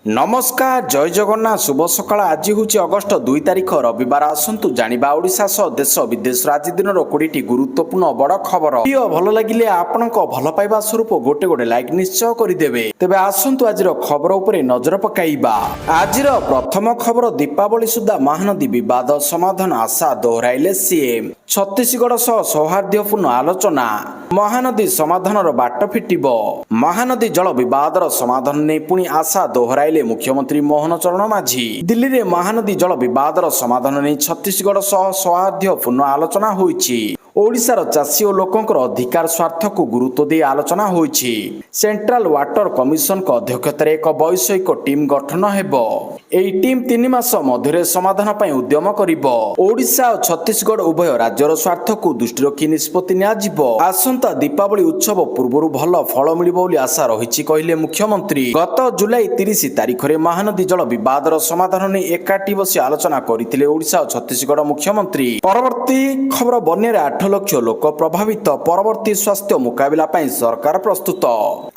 नमस्कार जय जगन्नाथ शुभ सकाळ आज हूँ अगस्ट 2 तारिख रविवार आसतु जानिबा ओडिशा सह देश विदेश आज दिन 20 गुरुत्वपूर्ण बड़ खबर वीडियो भल लगिले आपनक भल पाइबा स्वरूप गोटे गोटे लाइक निश्चय करदेवे तेबे आसतु आज खबर उपरे नजर पकाइबा। आज प्रथम खबर दीपावली सुधा महानदी विवाद समाधान आशा दोहराइले सीएम छत्तीसगढ़ सह सौहार्द्यपूर्ण आलोचना महानदी समाधान बाट फिटिब महानदी जल विवाद समाधान ने पुणी आशा दोहराइले मुख्यमंत्री मोहन चरण माझी दिल्ली रे महानदी जल विवाद समाधान नहीं छत्तीसगढ़ सह सौहार्द्यपूर्ण आलोचना होईछि। ओडिशार चाषी और लोकंकर अधिकार स्वार्थ को गुरुत्व दे आलोचना होईछि। सेंट्रल वाटर कमिशन को अध्यक्षतार एक वैषयिक टीम गठन हेबो। एई टीम 3 मास मध्य समाधान पई उद्यम करिबो। ओडिशा और छत्तीसगढ़ उभय राज्यर स्वार्थ को दृष्टि रखी निष्पत्ति नियाजिबो। आसंता दीपावली उत्सव पूर्व भल फल मिलिबो बोली आशा रहिछि कहिले मुख्यमंत्री। गत जुलाई 30 तारिख रे महानदी जल विवाद समाधान ने एकाठी बसी आलोचना करथिले ओडिशा और छत्तीसगढ़ मुख्यमंत्री। परवर्ती खबर बन्या 8 लाख लोक प्रभावित परवर्ती स्वास्थ्य मुकाबला ପାଇଁ सरकार प्रस्तुत।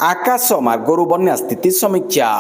आकाश मार्गरू बन्या स्थिति समीक्षा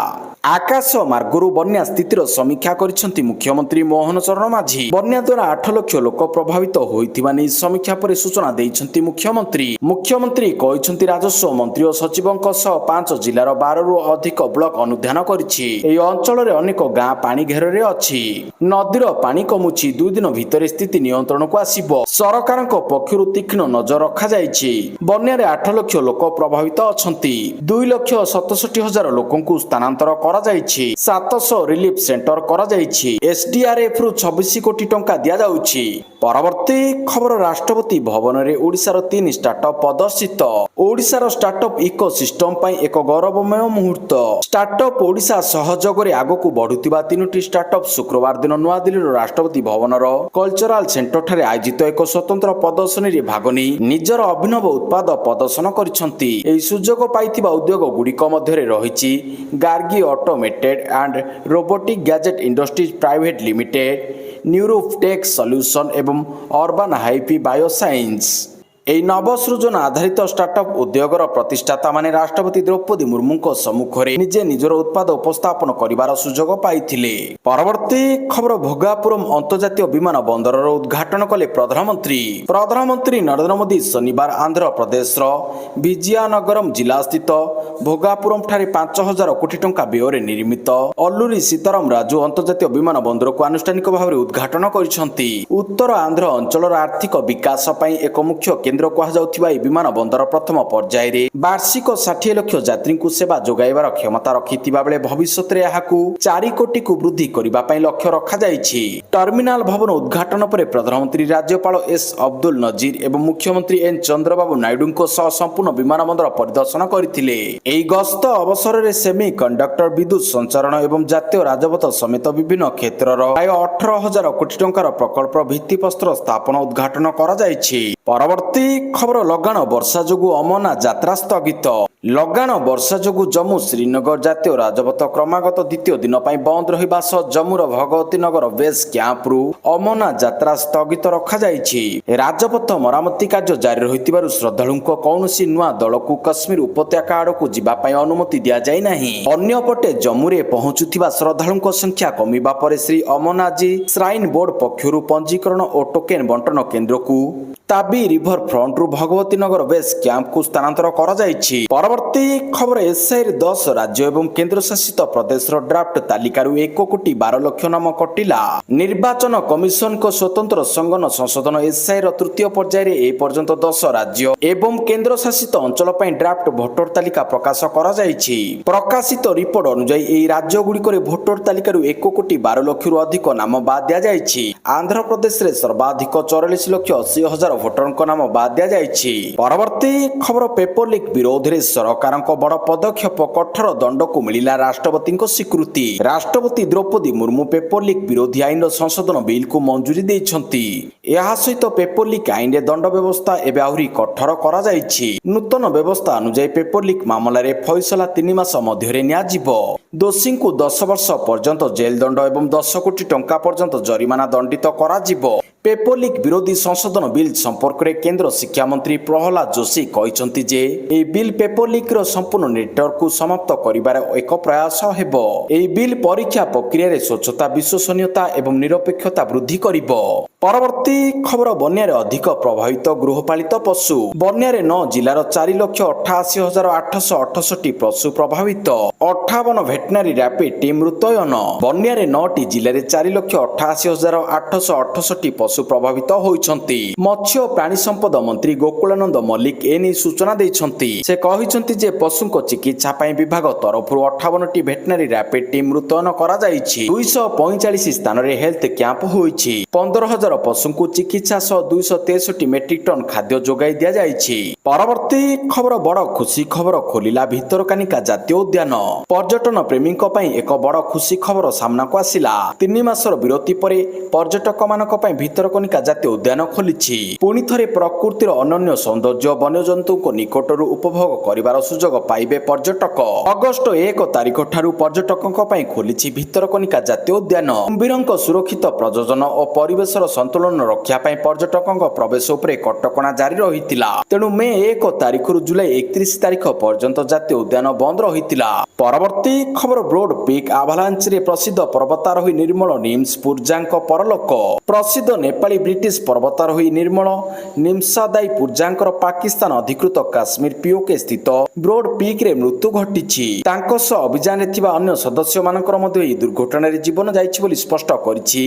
आकाश मार्गरू बन्या स्थितिर समीक्षा करिसेंती मुख्यमंत्री मोहन चरण माझी। बन्या द्वारा 8 लाख लोक प्रभावित होइतिबा नै समीक्षा पर सूचना दैछंती मुख्यमंत्री कहिसेंती राजस्व मंत्री और सचिवंक सह 5 जिल्लार 12 रु अधिक ब्लॉक अनुध्यान करिछि। एई अंचल रे अनेक गां पानी घेर रे अछि। नदीर पानी कमुछि 2 दिन भितर स्थिति नियंत्रण को आसीबो। सरकारक पक्षरु तीक्ष्ण नजर रखा जाइछि। बन्या रे 8 लाख लोक प्रभावित अछंती। 2,67,000 लोकंकु स्थानांतर करा जाइछि। 700 रिलीफ सेंटर करा जाइछि। एसडीआरएफ रु 26 कोटी टंका दिया जाउछि। परवर्ती खबर राष्ट्रपति भवन रे ओडिशार 3 स्टार्टअप प्रदर्शित। ओडिशार स्टार्टअप इकोसिस्टम पई एक गौरवमय मुहूर्त। स्टार्टअप ओडिशा सहयोग रे आगो बढ़ुतिबा 3टी स्टार्टअप शुक्रवार दिन नुआ दिल्ली राष्ट्रपति भवनर कल्चरल सेंटर ठारे आयोजित एक स्वतंत्र प्रदर्शनी रे भाग नै निजर अभिनव उत्पाद प्रदर्शन करिसंती। एई सुजोग पाइतिबा उद्योग गुडिक मध्ये रे रहिछि Gargi automated and robotic gadget industries private limited, Neurotech solution एवं अर्बन हाइपी बायोसाइंस। एई नवसृजन आधारित स्टार्टअप उद्योगर प्रतिष्ठाता माने राष्ट्रपति द्रौपदी मुर्मू को सम्मुख रे निजे निजर उत्पाद उपस्थापन करिवार सुजोग पाइथिले। परवर्ती खबर भोगापुरम अंतर्जातीय विमान बंदरर उद्घाटन कले प्रधानमंत्री नरेंद्र मोदी शनिवार आंध्र प्रदेश विजयनगरम जिला स्थित भोगापुरम ठारे 5000 कोटी टंका व्यय निर्मित अल्लूरी सीताराम राजू अंतर्जातीय विमान बंदर को आनुष्ठानिक भाव उद्घाटन करिसंती। उत्तर आंध्र अंचलर आर्थिक विकास पई एक मुख्य केन्द्र कहुଥିବା ଏହି ବିମାନ ବନ୍ଦର ପ୍ରଥମ ପର୍ଯ୍ୟାୟରେ ବାର୍ଷିକ 60 ଲକ୍ଷ ଯାତ୍ରୀଙ୍କୁ ସେବା ଯୋଗାଇବାର କ୍ଷମତା ରଖିଥିବା ବେଳେ ଭବିଷ୍ୟତରେ ଏହାକୁ 4 କୋଟିକୁ ବୃଦ୍ଧି କରିବା ପାଇଁ ଲକ୍ଷ୍ୟ ରଖାଯାଇଛି। ଟର୍ମିନାଲ ଭବନ ଉଦ୍ଘାଟନ ପରେ ପ୍ରଧାନମନ୍ତ୍ରୀ ରାଜ୍ୟପାଳ ଏସ୍ ଅବ୍ଦୁଲ ନଜିର ଏବଂ ମୁଖ୍ୟମନ୍ତ୍ରୀ ଏନ୍ ଚନ୍ଦ୍ରବାବୁ ନାଇଡୁଙ୍କ ସହ ସମ୍ପୂର୍ଣ୍ଣ ବିମାନ ବନ୍ଦର ପରିଦର୍ଶନ କରିଥିଲେ। ଏହି ଗସ୍ତ ଅବସରରେ ସେମି କଣ୍ଡକ୍ଟର ବିଦ୍ୟୁତ ସଞ୍ଚାରଣ ଏବଂ ଜାତୀୟ ରାଜପଥ ସମେତ ବିଭିନ୍ନ କ୍ଷେତ୍ରର ପ୍ରାୟ 18,000 କୋଟି ଟଙ୍କାର ପ୍ରକଳ୍ପର ଭିତ୍ତିପ୍ରସ୍ତର ସ୍ଥାପନ ଉଦ୍ଘାଟନ କରାଯାଇଛି। परवर्ती खबर लगाण वर्षा जोगु अमरनाथ यात्रा स्थगित। लगाण वर्षा जोगु जम्मू श्रीनगर जातीय राजपथ क्रमागत द्वितीय दिन पर बंद रहिबा सह जम्मूर भगवती नगर बेस कैंप रु अमरनाथ यात्रा स्थगित रखा जाइछि। राजपथ मरामती कार्य जारी रहितिबारु श्रद्धालुंको कौनसी नुआ दल को कश्मीर उपत्यका आड़कू जिबा पई अनुमति दिया जाय नाही। अन्यपटे जम्मू रे पहुंचुथिबा श्रद्धालुंको संख्या कमिबा परे श्री अमरनाथ जी श्राइन बोर्ड पक्षरु पंजीकरण और टोकेन बंटन केन्द्र को ताबी रिवर फ्रंट रु भगवती नगर बेस कैंप को स्थानांतर करा जाइछि। परवर्ती खबर एसआईर 10 राज्य एवं केंद्र शासित प्रदेश ड्राफ्ट तालिकारु 1,12,00,000 नाम कटिला। निर्वाचन कमिशन को स्वतंत्र संगठन संशोधन एसआईर तृतीय पर्याय ए पर्यंत 10 राज्य एवं केंद्र शासित अंचल पई ड्राफ्ट भोटर तालिका प्रकाश करा जाइछि। प्रकाशित रिपोर्ट अनुसार एई राज्य गुडिक रे भोटर तालिकारु 1,12,00,000 रु अधिक नाम बाद दिया जाइछि। आंध्र प्रदेश रे सर्वाधिक 44,80,000 भोटरଙ୍କ नाम बाद दिया जाइछि। परवर्ती खबर पेपर लीक विरोध रे सरकारଙ୍କ बड़ पदक्षेप कठोर दंड को मिलिला राष्ट्रपति स्वीकृति। राष्ट्रपति द्रौपदी मुर्मू पेपर लीक विरोधी आईन संशोधन बिल को मंजूरी दैछंती। एहा सहित पेपर लीक आईन रे दंड व्यवस्था एबे आहुरी कठोर करा जाइछि। नूतन व्यवस्था अनुसार पेपर लीक मामला रे फैसला 3 मास मध्य रे नियाजिबो। दोषी को 10 वर्ष पर्यंत जेल दंड एवं 10 कोटी टंका पर्यंत जरिमाना दंडित करा जिवो। पेपर लीक विरोधी संशोधन बिल संपर्क में केंद्र शिक्षा मंत्री प्रहलाद जोशी कहते जे ए बिल पेपर लीक रो संपूर्ण नेटवर्क को समाप्त करिबार एक प्रयास हेबो। ए बिल परीक्षा प्रक्रिया रे स्वच्छता विश्वसनीयता एवं निरपेक्षता वृद्धि करिबो। परवर्ती खबर बन्या अधिक प्रभावित गृहपालित पशु बन्या 9 जिलार 4,88,868 पशु प्रभावित 58 भेटनारी रैपिड टीम मुतयन बन्या 9टी जिले 4,88,868 पशु प्रभावित होइछंती। मत्स्य और प्राणी संपद मंत्री गोकुलानंद मल्लिक एनी सूचना देइछंती। से कहिछंती जे पशुको चिकित्सा पई विभाग तरफ 58टी भेटनारी रैपिड टीम मुतयन करा जाइछि। 245 स्थान रे हेल्थ कैंप होइछि। 15,000 पशुको चिकित्सा सह 263 मेट्रिक टन खाद्य जोगाई दिया जाइछि। परवर्ती खबर बड़ खुशी खबर खोलिला भितरकानिका जातीय उद्यान। पर्यटन प्रेमी पई एक बड़ खुशी खबर सामना को आसिला। 3 मासर विरति परे पर्यटक मानक पई भितरकनिका जातीय उद्यान खोलिछि। पुणी थरे प्रकृतिर अनन्य सौंदर्य वन्यजंतु को निकटरू उपभोग करिवार सुजोग पाइबे पर्यटक। अगस्त 1 तारिख ठारू पर्यटकक पई खोलिछि भितरकनिका जातीय उद्यान। कुंभीरक सुरक्षित प्रजनन और परिवेशर संतुलन रक्षा पई पर्यटकक प्रवेश उपरे कटकणा जारी रहितिला। तेणु मे 1 तारिख रु जुलाई 31 तारिख पर्यंत जातीय उद्यान बंद रहितिला। परवर्ती खबर ब्रोड पीक आभालांच रे प्रसिद्ध पर्वतारोही निर्मल निम्स पूर्जांक परलोक। प्रसिद्ध नेपाली ब्रिटिश पर्वतारोही निर्मल निम्सादाई पूर्जांकर पाकिस्तान अधिकृत काश्मीर पीओके स्थित ब्रोड पीक रे मृत्यु घटिछि। तांको सह अभियान रे थिबा अन्य सदस्य मानकर मध्ये एही दुर्घटना रे जीवन जाइछि बोली स्पष्ट करिछि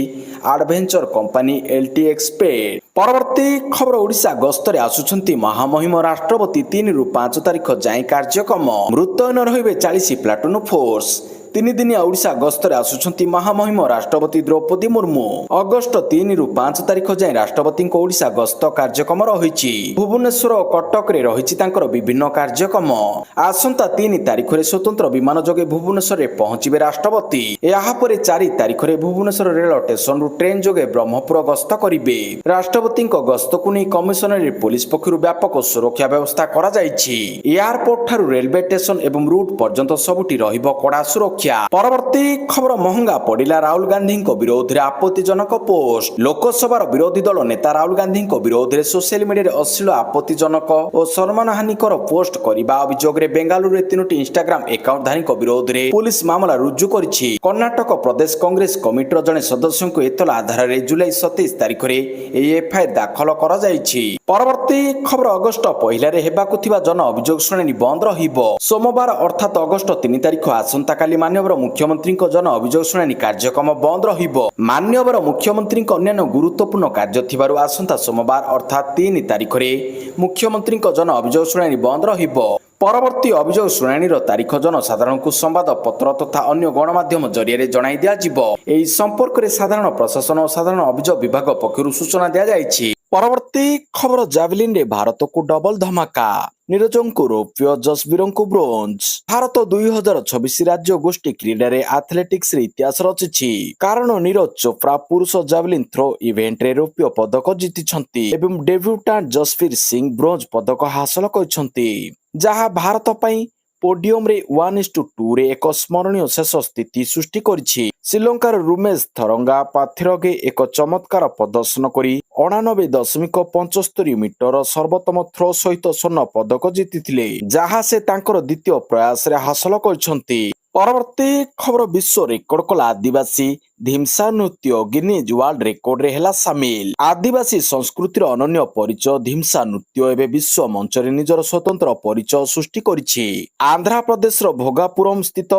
एडवेंचर कंपनी एलटी एक्सपेर्ट। परवर्ती खबर ओडिशा गस्तरे आसुछंती महामहिम राष्ट्रपति 3 रु 5 तारिख जाय कार्यक्रम। मुतयन रहिबे 40 प्लाटून फोर्स। 3 दिनिया ओडिशा गस्तरे आसुछंती महामहिम राष्ट्रपति द्रौपदी मुर्मू। अगस्त 3 रु 5 तारिख जाय राष्ट्रपति ओडिशा गस्त कार्यक्रम रहिछि। भुवनेश्वर और कटक रे रहिछि तांकर विभिन्न कार्यक्रम। आसंता 3 तारिख रे स्वतंत्र विमान जोगे भुवनेश्वर रे पहुंचिबे राष्ट्रपति। एहा परे 4 तारिख रे भुवनेश्वर रेल स्टेशन रु ट्रेन जोगे ब्रह्मपुर गस्त करिबे। राष्ट्रपति गस्त को नहीं कमिशनरेट पुलिस पक्षरु व्यापक सुरक्षा व्यवस्था करा जाइछि। एयरपोर्ट ठारू रेलवे स्टेशन एवं रूट पर्यंत सबुठी रहिबो कड़ा सुरक्षा। परवर्ती खबर महंगा पड़िला राहुल गांधी विरोध में आपत्तिजनक पोस्ट। लोकसभा विरोधी दल नेता राहुल गांधी विरोध में सोशल मीडिया अश्लील आपत्तिजनक और सम्मान हानिकर पोस्ट करने अभियोग में बेंगालुरु 3टी इंस्टाग्राम अकाउंट धारी विरोध में पुलिस मामला रुजु करिछि। कर्णाटक प्रदेश कांग्रेस कमिटीर जड़े सदस्य एतला आधार में जुलाई 27 तारिख में एफआईआर दाखल करा जाइछि। परवर्ती खबर अगस्त 1 रे हेबाकु थिबा जन अभियोग शुणाणी बंद रहिबो। सोमवार अर्थात अगस्त 3 तारिख आसंता काली मान्यवर मुख्यमंत्री जन अभियोग शुणाणी कार्यक्रम बंद रहिबो। मान्यवर मुख्यमंत्री अन्य गुरुत्वपूर्ण कार्य थिबारु आसंता सोमवार अर्थात 3 तारिख रे मुख्यमंत्री जन अभियोग शुणाणी बंद रहिबो। परवर्ती अभियोग शुणाणी तारीख जनसाधारण को संवाद पत्र तथा अन्य गणमाध्यम जरिए जणाई दिया जिवो। एही संपर्क रे साधारण प्रशासन और साधारण अभियोग विभाग पक्षरु सूचना दिया जाइछि। परवर्ती खबर जावलिन रे भारत को डबल धमाका। नीरजों को रौप्य जसवीरों को ब्रोंज। भारत 2026 राज्य गोष्ठी क्रीडा रे एथलेटिक्स रे इतिहास रचिछि। कारण नीरज चोप्रा पुरुष जावलिन थ्रो इवेंट रे रौप्य पदक जीतिछंती एवं डेब्यूटांट जसवीर सिंह ब्रोंज पदक हासिल करिछंती। जहाँ भारत पई पोडियम रे 1:2 रे एक स्मरणीय शेष स्थिति सृष्टि करिछि। श्रीलंकार रुमेश थरंगा पाथिरगे एक चमत्कार प्रदर्शन करी 89.75 मीटर सर्वोत्तम थ्रो सहित स्वर्ण पदक जीतिथिले, जहाँ से तांकर द्वितीय प्रयास रे हासिल करिसंती। परवर्ती खबर विश्व रेकर्ड कला आदिवासी ढिमसा नृत्य गिनीज वर्ल्ड रेकर्ड रे हेला सामिल। आदिवासी संस्कृतिर अनन्य परिचय ढिमसा नृत्य एवं विश्व मंच रे निजर स्वतंत्र परिचय सृष्टि करिछि। आंध्र प्रदेश रो भोगापुरम स्थित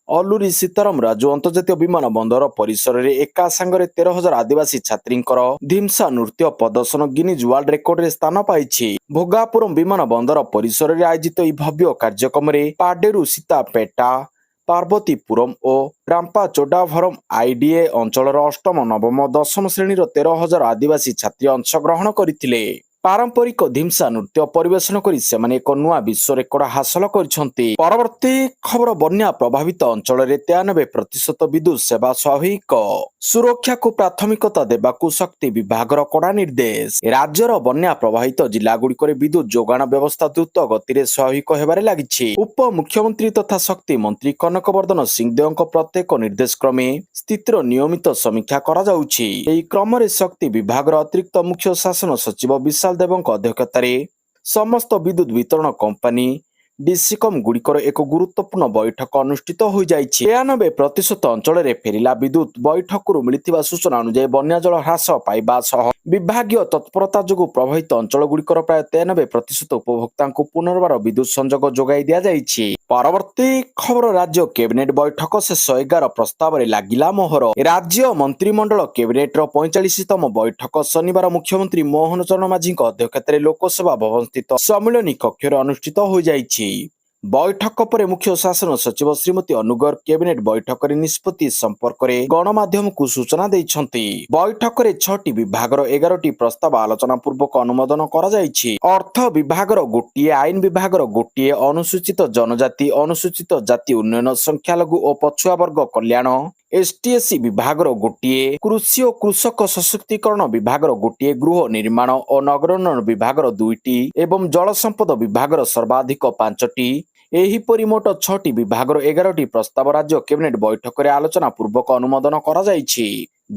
अलूरी सीताराम राजू अंतर्जातीय विमान बंदर परिसर रे एका संगरे 13,000 आदिवासी छात्रींकर ढिमसा नृत्य प्रदर्शन गिनीज वर्ल्ड रेकर्ड रे स्थान पाइछि। भोगापुरम विमान बंदर परिसर रे आयोजित ई भव्य कार्यक्रम रे पाडेरु सीतापेटा पार्वतीपुरम और रांपा चोडाभरम आईडीए अंचल 8म 9म 10म श्रेणी 13,000 आदिवासी छात्री अंशग्रहण करथिले। ପାରମ୍ପରିକ ଢିମ୍ସା ନୃତ୍ୟ ପରିବେଷଣ କରି ସେମାନେ ଏକ ନୂଆ ବିଶ୍ୱ ରେକର୍ଡ ହାସଲ କରିଛନ୍ତି। ପରବର୍ତ୍ତୀ ଖବର ବନ୍ୟା ପ୍ରଭାବିତ ଅଞ୍ଚଳରେ 93% ବିଦ୍ୟୁତ ସେବା ସ୍ୱାଭାବିକ। ସୁରକ୍ଷାକୁ ପ୍ରାଥମିକତା ଦେବାକୁ ଶକ୍ତି ବିଭାଗର କଡ଼ା ନିର୍ଦ୍ଦେଶ। ରାଜ୍ୟର ବନ୍ୟା ପ୍ରଭାବିତ ଜିଲ୍ଲାଗୁଡ଼ିକରେ ବିଦ୍ୟୁତ ଯୋଗାଣ ବ୍ୟବସ୍ଥା ଦ୍ରୁତ ଗତିରେ ସ୍ୱାଭାବିକ ହେବାରେ ଲାଗିଛି। ଉପମୁଖ୍ୟମନ୍ତ୍ରୀ ତଥା ଶକ୍ତି ମନ୍ତ୍ରୀ କନକବର୍ଦ୍ଧନ ସିଂହଦେଓଙ୍କ ପ୍ରତ୍ୟେକ ନିର୍ଦ୍ଦେଶ କ୍ରମେ ସ୍ଥିତିର ନିୟମିତ ସମୀକ୍ଷା କରାଯାଉଛି। ଏହି କ୍ରମରେ ଶକ୍ତି ବିଭାଗର ଅତିରିକ୍ତ ମୁଖ୍ୟ ଶାସନ ସଚିବ ବିଶାଲ ଦେବଙ୍କ ଅଧ୍ୟକ୍ଷତାରେ ସମସ୍ତ ବିଦ୍ୟୁତ ବିତରଣ କମ୍ପାନୀ ଡିସିକମ୍ ଗୁଡ଼ିକର ଏକ ଗୁରୁତ୍ୱପୂର୍ଣ୍ଣ ବୈଠକ ଅନୁଷ୍ଠିତ ହୋଇଯାଇଛି। 93% ଅଞ୍ଚଳରେ ଫେରିଲା ବିଦ୍ୟୁତ। ବୈଠକରୁ ମିଳିଥିବା ସୂଚନା ଅନୁଯାୟୀ ବନ୍ୟା ଜଳ ହ୍ରାସ ପାଇବା ସହ ବିଭାଗୀୟ ତତ୍ପରତା ଯୋଗୁଁ ପ୍ରଭାବିତ ଅଞ୍ଚଳଗୁଡ଼ିକର ପ୍ରାୟ 93% ଉପଭୋକ୍ତାଙ୍କୁ ପୁନର୍ବାର ବିଦ୍ୟୁତ ସଂଯୋଗ ଯୋଗାଇ ଦିଆଯାଇଛି। ପରବର୍ତ୍ତୀ ଖବର ରାଜ୍ୟ କ୍ୟାବିନେଟ ବୈଠକ ଶେଷ 11 ପ୍ରସ୍ତାବରେ ଲାଗିଲା ମୋହର। ରାଜ୍ୟ ମନ୍ତ୍ରିମଣ୍ଡଳ କ୍ୟାବିନେଟର 45ତମ ବୈଠକ ଶନିବାର ମୁଖ୍ୟମନ୍ତ୍ରୀ ମୋହନ ଚରଣ ମାଝୀଙ୍କ ଅଧ୍ୟକ୍ଷତାରେ ଲୋକସେବା ଭବନ ସ୍ଥିତ ସମ୍ମିଳନୀ କକ୍ଷରେ ଅନୁଷ୍ଠିତ ହୋଇଯାଇଛି। ବୈଠକ ପରେ ମୁଖ୍ୟ ଶାସନ ସଚିବ ଶ୍ରୀମତୀ ଅନୁଗର କ୍ୟାବିନେଟ ବୈଠକରେ ନିଷ୍ପତ୍ତି ସମ୍ପର୍କରେ ଗଣମାଧ୍ୟମକୁ ସୂଚନା ଦେଇଛନ୍ତି। ବୈଠକରେ 6ଟି ବିଭାଗର 11ଟି ପ୍ରସ୍ତାବ ଆଲୋଚନା ପୂର୍ବକ ଅନୁମୋଦନ କରାଯାଇଛି। ଅର୍ଥ ବିଭାଗର ଗୋଟିଏ, ଆଇନ ବିଭାଗର ଗୋଟିଏ, ଅନୁସୂଚିତ ଜନଜାତି ଅନୁସୂଚିତ ଜାତି ଉନ୍ନୟନ, ସଂଖ୍ୟାଲଘୁ ଓ ପଛୁଆ ବର୍ଗ କଲ୍ୟାଣ ଏସଟିଏସି ବିଭାଗର ଗୋଟିଏ, କୃଷି ଓ କୃଷକ ସଶକ୍ତିକରଣ ବିଭାଗର ଗୋଟିଏ, ଗୃହ ନିର୍ମାଣ ଓ ନଗରୋନ୍ନୟନ ବିଭାଗର 2ଟି ଏବଂ ଜଳସମ୍ପଦ ବିଭାଗର ସର୍ବାଧିକ 5ଟି। ଏହିପରି ମୋଟ 6ଟି ବିଭାଗର 11ଟି ପ୍ରସ୍ତାବ ରାଜ୍ୟ କ୍ୟାବିନେଟ ବୈଠକରେ ଆଲୋଚନା ପୂର୍ବକ ଅନୁମୋଦନ କରାଯାଇଛି।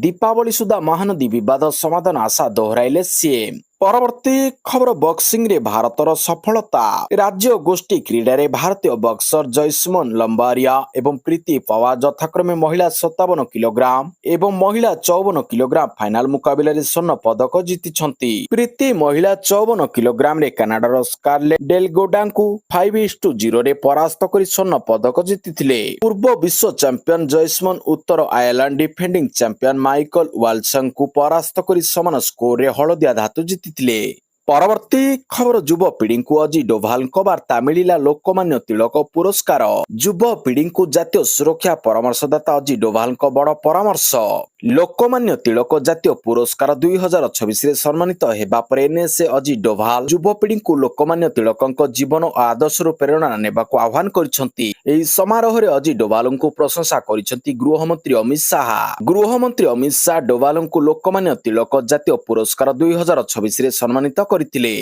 ଦୀପାବଳି ସୁଦ୍ଧା ମହାନଦୀ ବିବାଦ ସମାଧାନ ଆଶା ଦୋହରାଇଲେ ସିଏମ। ପରବର୍ତ୍ତୀ ଖବର ବକ୍ସିଂରେ ଭାରତର ସଫଳତା। ରାଜ୍ୟ ଗୋଷ୍ଠୀ କ୍ରୀଡ଼ାରେ ଭାରତୀୟ ବକ୍ସର ଜୈସମନ ଲମ୍ବାରିଆ ଏବଂ ପ୍ରୀତି ପୱାର ଯଥାକ୍ରମେ ମହିଳା 57 କିଲୋଗ୍ରାମ ଏବଂ ମହିଳା 54 କିଲୋଗ୍ରାମ ଫାଇନାଲ ମୁକାବିଲାରେ ସ୍ୱର୍ଣ୍ଣ ପଦକ ଜିତିଛନ୍ତି। ପ୍ରୀତି ମହିଳା 54 କିଲୋଗ୍ରାମରେ କାନାଡାର ସ୍କାରଲେଟ ଡେଲଗୋଡାଙ୍କୁ 5-0ରେ ପରାସ୍ତ କରି ସ୍ୱର୍ଣ୍ଣ ପଦକ ଜିତିଥିଲେ। ପୂର୍ବ ବିଶ୍ୱ ଚାମ୍ପିୟନ ଜୈସମନ ଉତ୍ତର ଆୟର୍ଲାଣ୍ଡ ଡିଫେଣ୍ଡିଂ ଚାମ୍ପିୟନ ମାଇକଲ ୱାଲସଙ୍କୁ ପରାସ୍ତ କରି ସମାନ ସ୍କୋରରେ ହଳଦିଆ ଧାତୁ ଜିତିଥିଲେ। ପରବର୍ତ୍ତୀ ଖବର ଯୁବପିଢ଼ିଙ୍କୁ ଅଜି ଡୋଭାଲଙ୍କ ବାର୍ତ୍ତା। ମିଳିଲା ଲୋକମାନ୍ୟ ତିଳକ ପୁରସ୍କାର। ଯୁବପିଢ଼ିଙ୍କୁ ଜାତୀୟ ସୁରକ୍ଷା ପରାମର୍ଶଦାତା ଅଜି ଡୋଭାଲଙ୍କ ବଡ଼ ପରାମର୍ଶ। ଲୋକମାନ୍ୟ ତିଳକ ଜାତୀୟ ପୁରସ୍କାର 2026ରେ ସମ୍ମାନିତ ହେବା ପରେ ଏନଏସଏ ଅଜି ଡୋଭାଲ ଯୁବପିଢ଼ିଙ୍କୁ ଲୋକମାନ୍ୟ ତିଳକଙ୍କ ଜୀବନ ଓ ଆଦର୍ଶରୁ ପ୍ରେରଣା ନେବାକୁ ଆହ୍ୱାନ କରିଛନ୍ତି। ଏହି ସମାରୋହରେ ଅଜି ଡୋଭାଲଙ୍କୁ ପ୍ରଶଂସା କରିଛନ୍ତି ଗୃହମନ୍ତ୍ରୀ ଅମିତ ଶାହା। ଗୃହମନ୍ତ୍ରୀ ଅମିତ ଶାହା ଡୋଭାଲଙ୍କୁ ଲୋକମାନ୍ୟ ତିଳକ ଜାତୀୟ ପୁରସ୍କାର 2026ରେ ସମ୍ମାନିତ କରିଥିଲେ।